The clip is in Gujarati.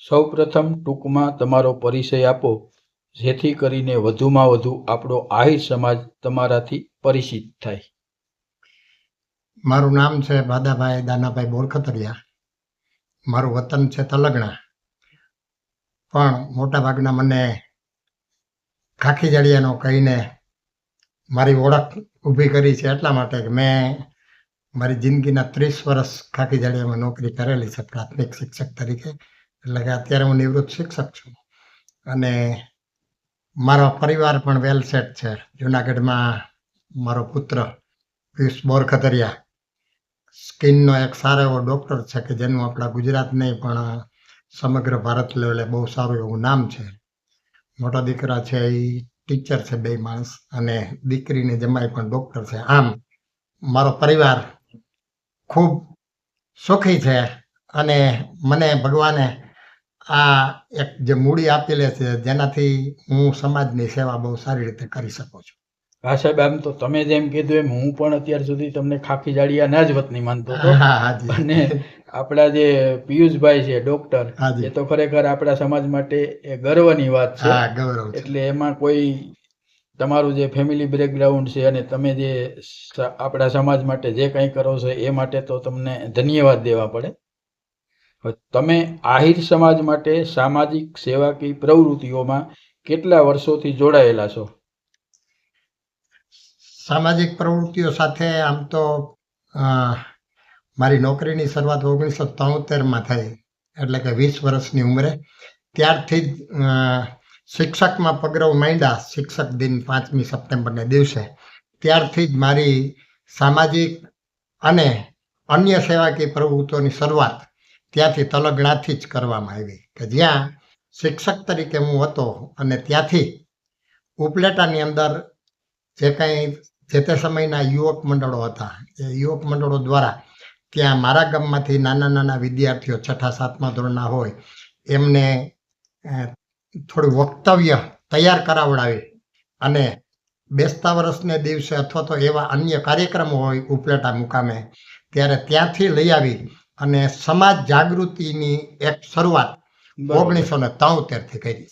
સૌપ્રથમ ટૂંકમાં તમારો પરિચય આપો, જેથી કરીને વધુમાં વધુ આપણો આહિર સમાજ તમારાથી પરિચિત થાય. મારું નામ છે બાદાભાઈ દાનાભાઈ બોરખતરિયા. મારું વતન છે તલગણા, પણ મોટાભાગના મને ખાખી જાળિયાનો કહીને મારી ઓળખ ઊભી કરી છે, એટલા માટે કે મેં મારી જિંદગીના 30 વર્ષ ખાખી જાળિયામાં નોકરી કરેલી છે પ્રાથમિક શિક્ષક તરીકે. એટલે કે અત્યારે હું નિવૃત્ત શિક્ષક છું અને મારો પરિવાર પણ વેલ સેટ છે. જુનાગઢમાં મારો પુત્ર પિયુષ બોરખતરિયા સ્કિનનો એક સારો એવો ડૉક્ટર છે કે જેનું આપણા ગુજરાત નહીં પણ સમગ્ર ભારત લેવલે બહુ સારું એવું નામ છે. મોટા દીકરા છે એ ટીચર છે, 2 માણસ, અને દીકરીની જમાઈ પણ ડૉક્ટર છે. આમ મારો પરિવાર ખૂબ સુખી છે અને મને ભગવાને આ એક જે મૂડી આપેલી છે જેનાથી હું સમાજની સેવા બહુ સારી રીતે કરી શકું છું. હા સાહેબ, આમ તો તમે જેમ કીધું એમ હું પણ અત્યાર સુધી તમને ખાખી જાળિયાના જ વતની માનતો હતો. અને આપણા જે પિયુષભાઈ છે ડૉક્ટર, એ તો ખરેખર આપણા સમાજ માટે એ ગર્વની વાત છે. એટલે એમાં કોઈ તમારું જે ફેમિલી બેકગ્રાઉન્ડ છે અને તમે જે આપણા સમાજ માટે જે કંઈ કરો છો એ માટે તો તમને ધન્યવાદ દેવા પડે. તમે આહિર સમાજ માટે સામાજિક સેવાકીય પ્રવૃત્તિઓમાં કેટલા વર્ષોથી જોડાયેલા છો? સામાજિક પ્રવૃત્તિઓ સાથે આમ તો મારી નોકરીની શરૂઆત 1973માં થઈ, એટલે કે 20 વર્ષની ઉંમરે. ત્યારથી જ શિક્ષકમાં પગરવ માંડ્યા, શિક્ષક દિન 5મી સપ્ટેમ્બરને દિવસે. ત્યારથી જ મારી સામાજિક અને અન્ય સેવાકીય પ્રવૃત્તિઓની શરૂઆત ત્યાંથી તલગણાથી જ કરવામાં આવી, કે જ્યાં શિક્ષક તરીકે હું હતો અને ત્યાંથી ઉપલેટાની અંદર જે કંઈ જે તે સમયના યુવક મંડળો હતા, એ યુવક મંડળો દ્વારા ત્યાં મારા ગામમાંથી નાના વિદ્યાર્થીઓ 6ઠા 7મા ધોરણના હોય એમને થોડું વક્તવ્ય તૈયાર કરાવડાવી અને બેસતા વર્ષને દિવસે અથવા તો એવા અન્ય કાર્યક્રમો હોય ઉપલેટા મુકામે, ત્યારે ત્યાંથી લઈ આવી અને સમાજ જાગૃતિની એક શરૂઆત 1973થી કરી છે.